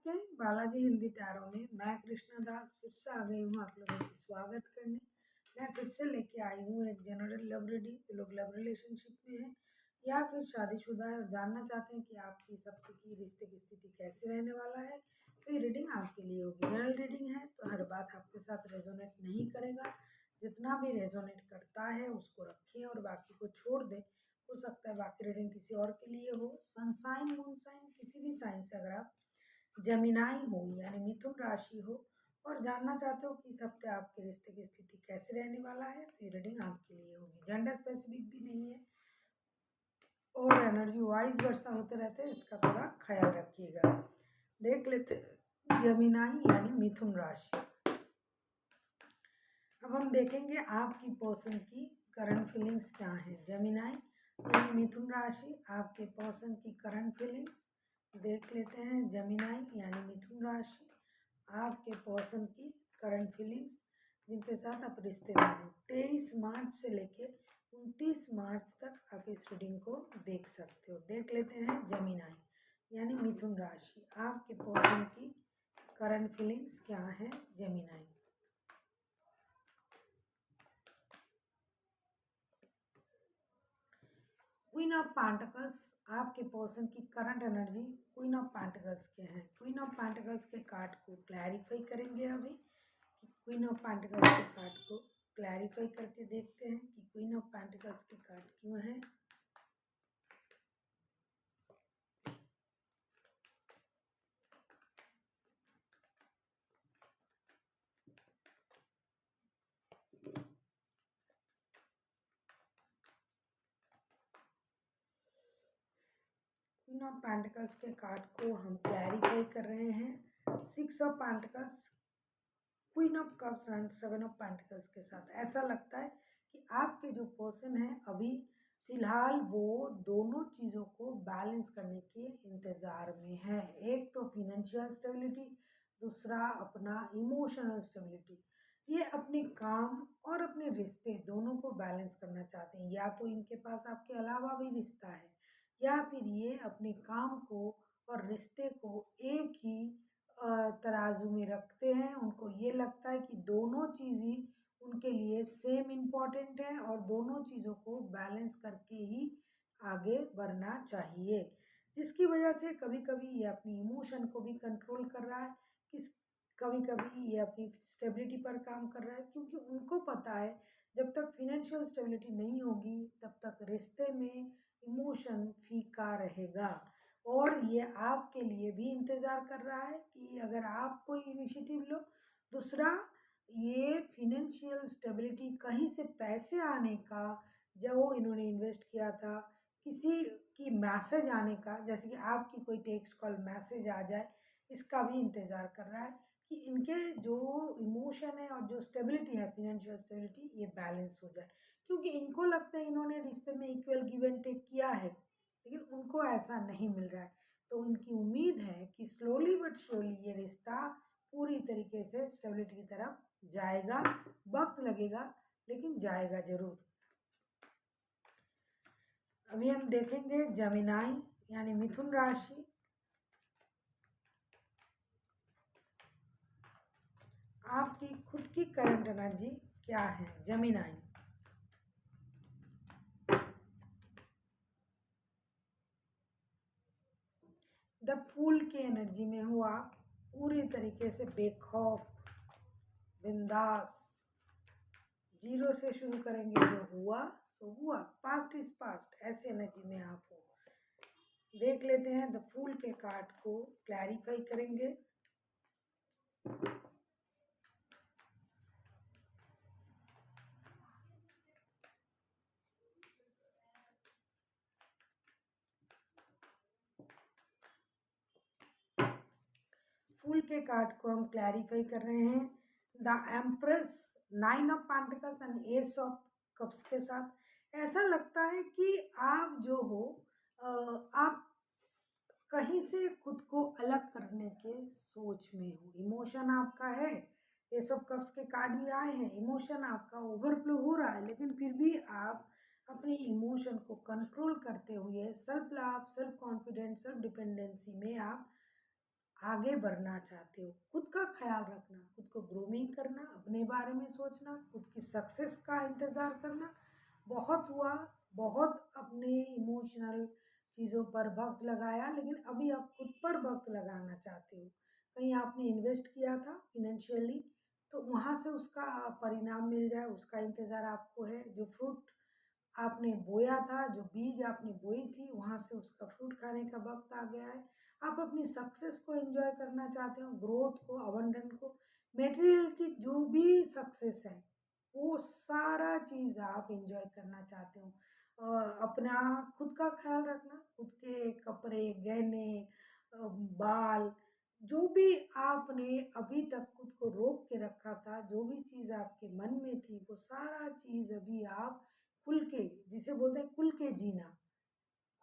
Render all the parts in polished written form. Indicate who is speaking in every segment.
Speaker 1: नमस्ते बालाजी हिंदी टैरो में मैं कृष्णा दास फिर से आ गई हूँ आप लोगों की स्वागत करने। मैं फिर से लेके आई हूँ एक जनरल लव रीडिंग। जो लोग लव रिलेशनशिप में हैं या फिर शादीशुदा है और जानना चाहते हैं कि आपकी इस हफ्ते की रिश्ते की स्थिति कैसे रहने वाला है, तो ये रीडिंग आपके लिए होगी। जनरल रीडिंग है तो हर बात आपके साथ रेजोनेट नहीं करेगा। जितना भी रेजोनेट करता है उसको रखें और बाकी को छोड़ दें। हो सकता है बाकी रीडिंग किसी और के लिए हो। सनसाइन मून साइन किसी भी साइन से अगर आप जमीनाई हो यानी मिथुन राशि हो और जानना चाहते हो कि इस हफ्ते आपके रिश्ते की स्थिति कैसे रहने वाला है, तो ये रीडिंग आपके लिए होगी। जेंडर स्पेसिफिक भी नहीं है और एनर्जी वाइज वर्षा होते रहते हैं, इसका थोड़ा ख्याल रखिएगा। देख लेते जमीनाई यानी मिथुन राशि। अब हम देखेंगे आपकी पर्सन की करंट फीलिंग्स क्या है। जमीनाई यानी मिथुन राशि, आपके पर्सन की करंट फीलिंग्स देख लेते हैं। जमीनाई यानी मिथुन राशि, आपके पर्सन की करंट फीलिंग्स जिनके साथ आप रिश्ते में हो। 23 मार्च से लेके 29 मार्च तक आप इस रीडिंग को देख सकते हो। देख लेते हैं जमीनाई यानी मिथुन राशि, आपके पर्सन की करंट फीलिंग्स क्या है। जमीनाई क्वीन ऑफ पेंटिकल्स, आपके पर्सन की current energy queen of pentacles के हैं। क्वीन ऑफ पेंटिकल्स के कार्ड को क्लैरिफाई करेंगे अभी कि क्वीन ऑफ पेंटिकल्स के कार्ड को क्लैरिफाई करके देखते हैं कि क्वीन ऑफ पेंटिकल्स के कार्ड क्यों है। क्वीन ऑफ पेंटिकल्स के कार्ड को हम क्लैरिफाई कर रहे हैं 6 of pentacles, queen of cups and 7 of pentacles के साथ। ऐसा लगता है कि आपके जो पर्सन है अभी फिलहाल वो दोनों चीज़ों को बैलेंस करने के इंतज़ार में है। एक तो फिनेंशियल स्टेबिलिटी, दूसरा अपना इमोशनल स्टेबिलिटी। ये अपने काम और अपने रिश्ते दोनों को बैलेंस करना चाहते हैं। या तो इनके पास आपके अलावा भी रिश्ता है या फिर ये अपने काम को और रिश्ते को एक ही तराजू में रखते हैं। उनको ये लगता है कि दोनों चीज़ ही उनके लिए सेम इम्पॉर्टेंट है और दोनों चीज़ों को बैलेंस करके ही आगे बढ़ना चाहिए, जिसकी वजह से कभी कभी ये अपनी इमोशन को भी कंट्रोल कर रहा है, किस कभी कभी ये अपनी स्टेबिलिटी पर काम कर रहा है, क्योंकि उनको पता है जब तक फिनेंशियल स्टेबिलिटी नहीं होगी तब तक रिश्ते में इमोशन फीका रहेगा। और ये आपके लिए भी इंतज़ार कर रहा है कि अगर आप कोई इनिशिएटिव लो। दूसरा, ये फिनेंशियल स्टेबिलिटी कहीं से पैसे आने का, जो इन्होंने इन्वेस्ट किया था, किसी की मैसेज आने का, जैसे कि आपकी कोई टेक्स्ट कॉल मैसेज आ जाए, इसका भी इंतज़ार कर रहा है कि इनके जो इमोशन है और जो स्टेबिलिटी है फिनेंशियल स्टेबिलिटी ये बैलेंस हो जाए। क्योंकि इनको लगता है इन्होंने रिश्ते में इक्वल गिव एंड टेक किया है, लेकिन उनको ऐसा नहीं मिल रहा है। तो उनकी उम्मीद है कि स्लोली बट श्योरली ये रिश्ता पूरी तरीके से स्टेबिलिटी की तरफ जाएगा। वक्त लगेगा लेकिन जाएगा ज़रूर। अभी हम देखेंगे जमीनाई यानी मिथुन राशि, आपकी खुद की करंट एनर्जी क्या है। जमीनाई द फूल की एनर्जी में हो आप, पूरी तरीके से बेखौफ बिंदास। जीरो से शुरू करेंगे, जो हुआ सो हुआ, पास्ट इज पास्ट, ऐसे एनर्जी में आप हो। देख लेते हैं द फूल के कार्ड को क्लैरिफाई करेंगे। फूल के कार्ड को हम क्लैरिफाई कर रहे हैं the empress, 9 of pentacles and S of cups के साथ। ऐसा लगता है कि आप जो हो आप कहीं से खुद को अलग करने के सोच में हो। इमोशन आपका है, ये सब कप्स के कार्ड भी आए हैं, इमोशन आपका ओवरफ्लो हो रहा है, लेकिन फिर भी आप अपने इमोशन को कंट्रोल करते हुए self love, self confidence, self dependency में आप आगे बढ़ना चाहते हो, खुद का ख्याल रखना, खुद को ग्रूमिंग करना, अपने बारे में सोचना, खुद की सक्सेस का इंतज़ार करना, बहुत हुआ, बहुत अपने इमोशनल चीज़ों पर वक्त लगाया, लेकिन अभी आप खुद पर वक्त लगाना चाहते हो। कहीं आपने इन्वेस्ट किया था फिनेंशियली, तो वहाँ से उसका परिणाम मिल जाए, उसका इंतज़ार आपको है। जो फ्रूट आपने बोया था, जो बीज आपने बोई थी, वहाँ से उसका फ्रूट खाने का वक्त आ गया है। आप अपनी सक्सेस को एंजॉय करना चाहते हो, ग्रोथ को, अबंडेंट को, मेटेरियलिस्टिक जो भी सक्सेस है, वो सारा चीज़ आप एंजॉय करना चाहते हो। अपना खुद का ख्याल रखना, खुद के कपड़े, गहने, बाल, जो भी आपने अभी तक खुद को रोक के रखा था, जो भी चीज़ आपके मन में थी, वो सारा चीज़ अभी आप खुल के, जिसे बोलते हैं खुल के जीना,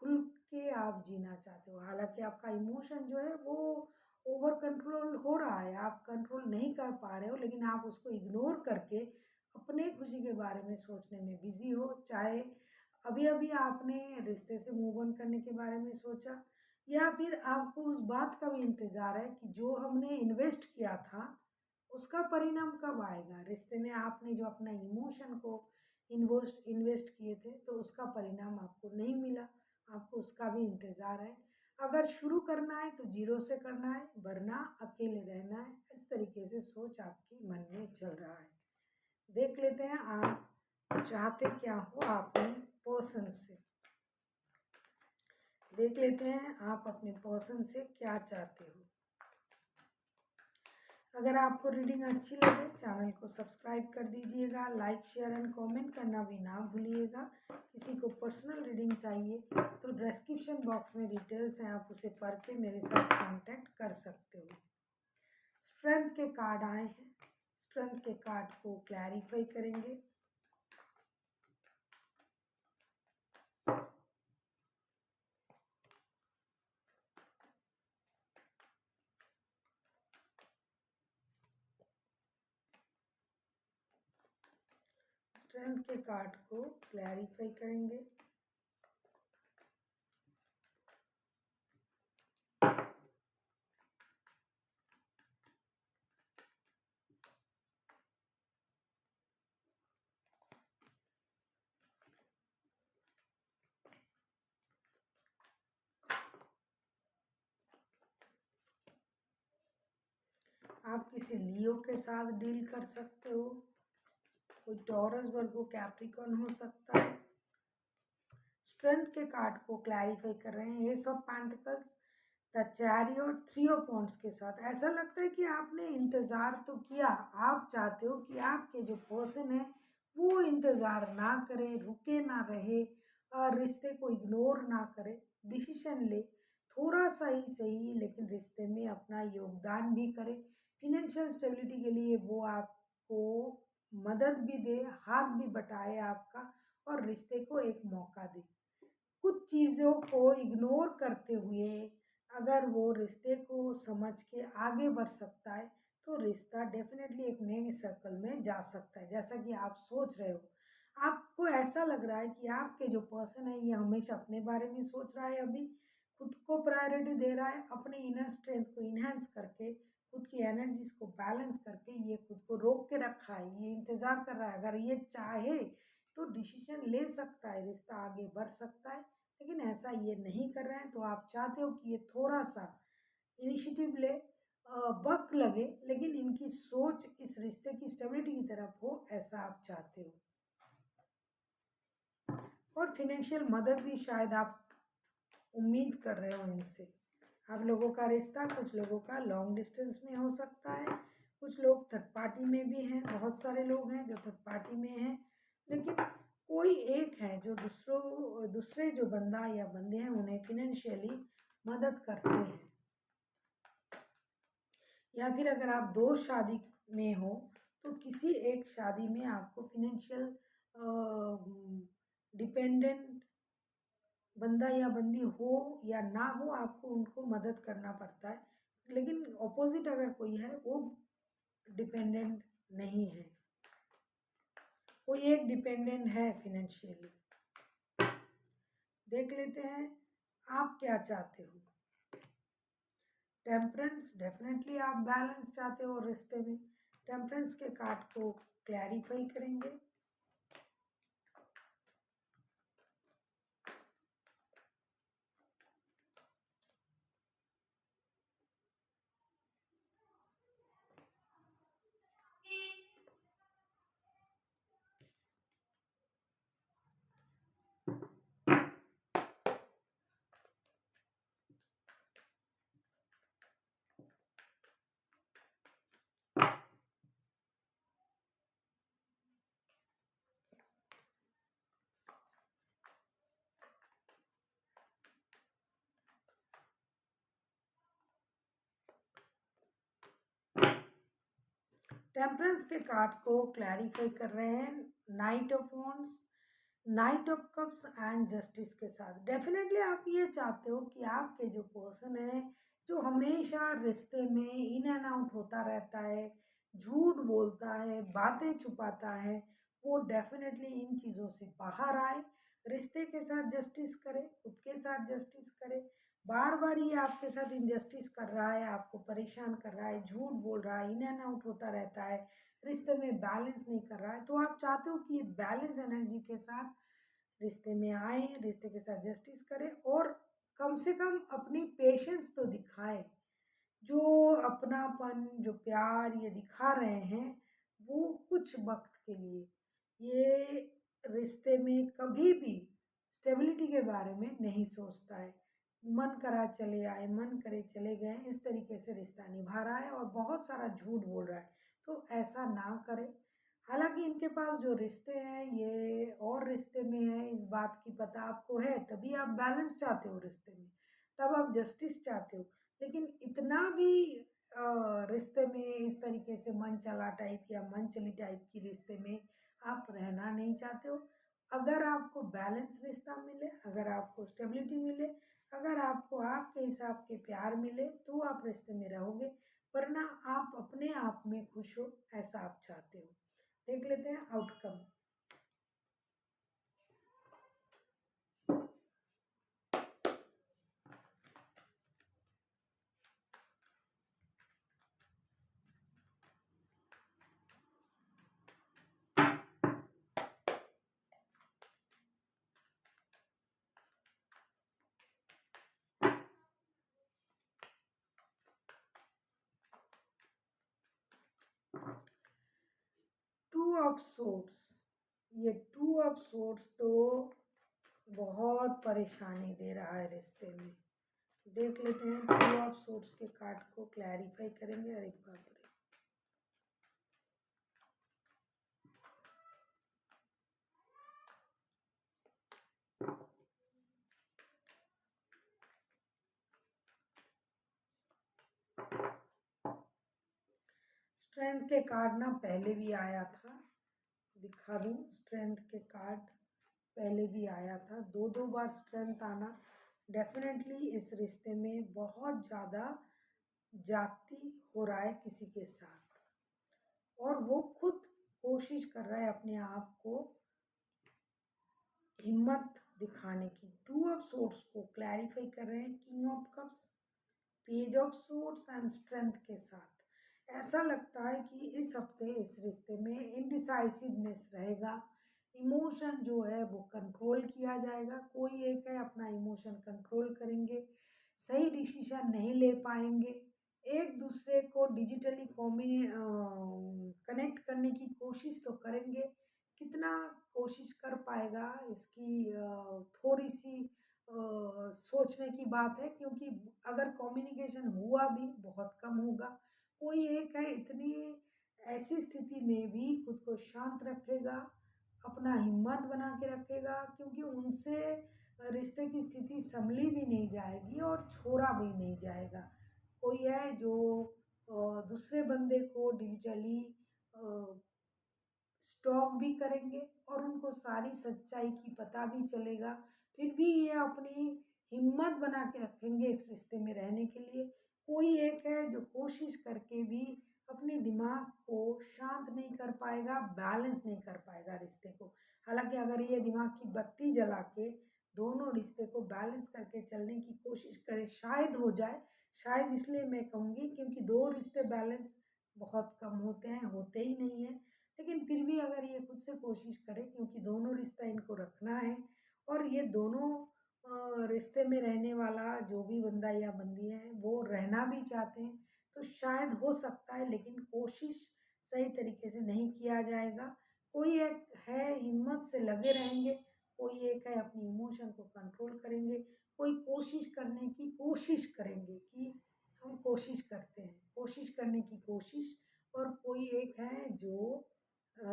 Speaker 1: खुल के आप जीना चाहते हो। हालांकि आपका इमोशन जो है वो ओवर कंट्रोल हो रहा है, आप कंट्रोल नहीं कर पा रहे हो, लेकिन आप उसको इग्नोर करके अपने खुशी के बारे में सोचने में बिजी हो। चाहे अभी अभी आपने रिश्ते से मूव ऑन करने के बारे में सोचा, या फिर आपको उस बात का भी इंतज़ार है कि जो हमने इन्वेस्ट किया था उसका परिणाम कब आएगा। रिश्ते में आपने जो अपना इमोशन को इन्वेस्ट इन्वेस्ट किए थे, तो उसका परिणाम आपको नहीं मिला, आपको उसका भी इंतज़ार है। अगर शुरू करना है तो जीरो से करना है, वरना अकेले रहना है। इस तरीके से सोच आपके मन में चल रहा है। देख लेते हैं आप चाहते क्या हो अपने पर्सन से। देख लेते हैं आप अपने पर्सन से क्या चाहते हो। अगर आपको रीडिंग अच्छी लगे, चैनल को सब्सक्राइब कर दीजिएगा, लाइक शेयर एंड कमेंट करना भी ना भूलिएगा। किसी को पर्सनल रीडिंग चाहिए तो डिस्क्रिप्शन बॉक्स में डिटेल्स हैं, आप उसे पढ़ के मेरे साथ कांटेक्ट कर सकते हो। स्ट्रेंथ के कार्ड आए हैं, स्ट्रेंथ के कार्ड को क्लैरिफाई करेंगे। स्ट्रेंथ के कार्ड को क्लैरिफाई करेंगे। आप किसी लियो के साथ डील कर सकते हो, कोई टॉरस, वर्गो, कैप्रिकॉर्न हो सकता है। स्ट्रेंथ के कार्ड को क्लैरिफाई कर रहे हैं, S of pentacles, the chariot, three of wands के साथ। ऐसा लगता है कि आपने इंतज़ार तो किया, आप चाहते हो कि आपके जो पर्सन है वो इंतज़ार ना करे, रुके ना रहे, और रिश्ते को इग्नोर ना करे, डिसीजन ले, थोड़ा सा ही सही लेकिन रिश्ते में अपना योगदान भी करे। फिनेंशियल स्टेबिलिटी के लिए वो आपको मदद भी दे, हाथ भी बटाए आपका, और रिश्ते को एक मौका दे। कुछ चीज़ों को इग्नोर करते हुए अगर वो रिश्ते को समझ के आगे बढ़ सकता है, तो रिश्ता डेफिनेटली एक नए सर्कल में जा सकता है, जैसा कि आप सोच रहे हो। आपको ऐसा लग रहा है कि आपके जो पर्सन है ये हमेशा अपने बारे में सोच रहा है, अभी खुद को प्रायोरिटी दे रहा है, अपने इनर स्ट्रेंथ को इन्हेंस करके, खुद की एनर्जीज को बैलेंस करके ये खुद को रोक के रखा है, ये इंतज़ार कर रहा है। अगर ये चाहे तो डिसीजन ले सकता है, रिश्ता आगे बढ़ सकता है, लेकिन ऐसा ये नहीं कर रहे हैं। तो आप चाहते हो कि ये थोड़ा सा इनिशिएटिव ले, वक्त लगे, लेकिन इनकी सोच इस रिश्ते की स्टेबिलिटी की तरफ हो, ऐसा आप चाहते हो। और फिनेंशियल मदद भी शायद आप उम्मीद कर रहे हो इनसे। आप लोगों का रिश्ता कुछ लोगों का लॉन्ग डिस्टेंस में हो सकता है, कुछ लोग थर्ड पार्टी में भी हैं, बहुत सारे लोग हैं जो थर्ड पार्टी में हैं, लेकिन कोई एक है जो दूसरे जो बंदा या बंदे हैं उन्हें फिनेंशियली मदद करते हैं। या फिर अगर आप दो शादी में हो तो किसी एक शादी में आपको फिनेंशियल डिपेंडेंट बंदा या बंदी हो या ना हो, आपको उनको मदद करना पड़ता है। लेकिन ऑपोजिट अगर कोई है वो डिपेंडेंट नहीं है, कोई एक डिपेंडेंट है फिनेंशियली। देख लेते हैं आप क्या चाहते हो। टेम्परेंस, डेफिनेटली आप बैलेंस चाहते हो रिश्ते में। टेम्परेंस के कार्ड को क्लैरिफाई करेंगे। टेम्परेंस के कार्ड को क्लैरिफाई कर रहे हैं night of wands, night of cups and justice के साथ। डेफिनेटली आप ये चाहते हो कि आपके जो पर्सन है, जो हमेशा रिश्ते में इन एंड आउट होता रहता है, झूठ बोलता है, बातें छुपाता है, वो डेफिनेटली इन चीज़ों से बाहर आए, रिश्ते के साथ जस्टिस करे, खुद के साथ जस्टिस करे। बार बार ये आपके साथ इनजस्टिस कर रहा है, आपको परेशान कर रहा है, झूठ बोल रहा है, इन एंड आउट होता रहता है, रिश्ते में बैलेंस नहीं कर रहा है। तो आप चाहते हो कि ये बैलेंस एनर्जी के साथ रिश्ते में आए, रिश्ते के साथ जस्टिस करें और कम से कम अपनी पेशेंस तो दिखाए। जो अपनापन, जो प्यार ये दिखा रहे हैं, वो कुछ वक्त के लिए, ये रिश्ते में कभी भी स्टेबिलिटी के बारे में नहीं सोचता है। मन करा चले आए, मन करे चले गए, इस तरीके से रिश्ता निभा रहा है और बहुत सारा झूठ बोल रहा है। तो ऐसा ना करे। हालांकि इनके पास जो रिश्ते हैं ये और रिश्ते में है, इस बात की पता आपको है, तभी आप बैलेंस चाहते हो रिश्ते में, तब आप जस्टिस चाहते हो। लेकिन इतना भी रिश्ते में इस तरीके से मन चला टाइप या मन चली टाइप की रिश्ते में आप रहना नहीं चाहते हो। अगर आपको बैलेंस रिश्ता मिले, अगर आपको स्टेबिलिटी मिले, अगर आपको आपके हिसाब के प्यार मिले, तो आप रिश्ते में रहोगे, वरना आप अपने आप में खुश हो, ऐसा आप चाहते हो। देख लेते हैं आउटकम। 2 ऑफ सोर्ड्स, ये 2 ऑफ सोर्ड्स तो बहुत परेशानी दे रहा है रिश्ते में। देख लेते हैं 2 ऑफ सोर्ड्स के कार्ड को क्लैरिफाई करेंगे। अरे बाप रे, स्ट्रेंथ के कार्ड ना पहले भी आया था, दिखा दूँ। स्ट्रेंथ के कार्ड पहले भी आया था, दो दो बार स्ट्रेंथ आना। डेफिनेटली इस रिश्ते में बहुत ज़्यादा जाति हो रहा है किसी के साथ, और वो खुद कोशिश कर रहा है अपने आप को हिम्मत दिखाने की। 2 ऑफ सोर्ड्स को क्लैरिफाई कर रहे हैं king of cups, page of swords and strength के साथ। ऐसा लगता है कि इस हफ्ते इस रिश्ते में इनडिसाइसिवनेस रहेगा। इमोशन जो है वो कंट्रोल किया जाएगा। कोई एक है अपना इमोशन कंट्रोल करेंगे, सही डिसीजन नहीं ले पाएंगे, एक दूसरे को डिजिटली कनेक्ट करने की कोशिश तो करेंगे। कितना कोशिश कर पाएगा इसकी थोड़ी सी सोचने की बात है, क्योंकि अगर कम्युनिकेशन हुआ भी बहुत कम होगा। कोई एक है इतनी ऐसी स्थिति में भी खुद को शांत रखेगा, अपना हिम्मत बना के रखेगा, क्योंकि उनसे रिश्ते की स्थिति संभली भी नहीं जाएगी और छोड़ा भी नहीं जाएगा। कोई है जो दूसरे बंदे को डिजिटली स्टॉक भी करेंगे और उनको सारी सच्चाई की पता भी चलेगा, फिर भी ये अपनी हिम्मत बना के रखेंगे इस रिश्ते में रहने के लिए। कोई एक है जो कोशिश करके भी अपने दिमाग को शांत नहीं कर पाएगा, बैलेंस नहीं कर पाएगा रिश्ते को। हालांकि अगर ये दिमाग की बत्ती जला के दोनों रिश्ते को बैलेंस करके चलने की कोशिश करे, शायद हो जाए, शायद इसलिए मैं कहूँगी क्योंकि 2 रिश्ते बैलेंस बहुत कम होते ही नहीं हैं। लेकिन फिर भी अगर ये खुद से कोशिश करें क्योंकि दोनों रिश्ता इनको रखना है और ये दोनों रिश्ते में रहने वाला जो भी बंदा या बंदी है वो रहना भी चाहते हैं, तो शायद हो सकता है लेकिन कोशिश सही तरीके से नहीं किया जाएगा। कोई एक है हिम्मत से लगे रहेंगे, कोई एक है अपनी इमोशन को कंट्रोल करेंगे, कोई कोशिश करने की कोशिश करेंगे कि हम कोशिश करते हैं, कोशिश करने की कोशिश, और कोई एक है जो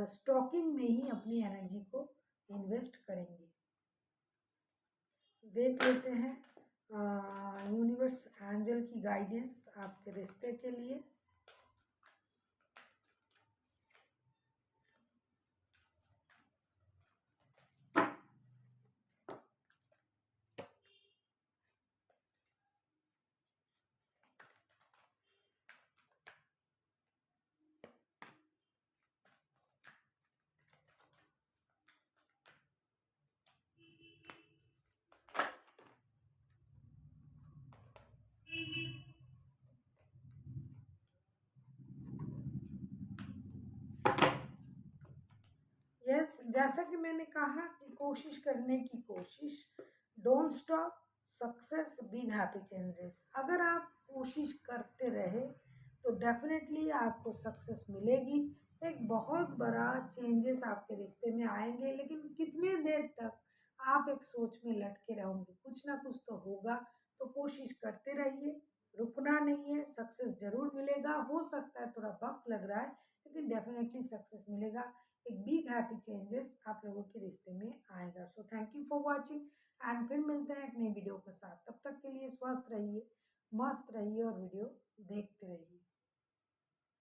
Speaker 1: स्टॉकिंग में ही अपनी एनर्जी को इन्वेस्ट करेंगे। देख लेते हैं यूनिवर्स एंजल की गाइडेंस आपके रिश्ते के लिए। यस, जैसा कि मैंने कहा कि कोशिश करने की कोशिश, don't stop, success big happy changes. अगर आप कोशिश करते रहे तो डेफिनेटली आपको सक्सेस मिलेगी। एक बहुत बड़ा चेंजेस आपके रिश्ते में आएंगे, लेकिन कितने देर तक आप एक सोच में लटके रहोगे? कुछ ना कुछ तो होगा। तो कोशिश करते रहिए, रुकना नहीं है, सक्सेस जरूर मिलेगा। हो सकता है थोड़ा वक्त लग रहा है लेकिन डेफिनेटली सक्सेस मिलेगा। एक बिग हैप्पी चेंजेस आप लोगों के रिश्ते में आएगा। So thank you for watching and फिर मिलते हैं एक नई वीडियो के साथ। तब तक के लिए स्वस्थ रहिए, मस्त रहिए और वीडियो देखते रहिए।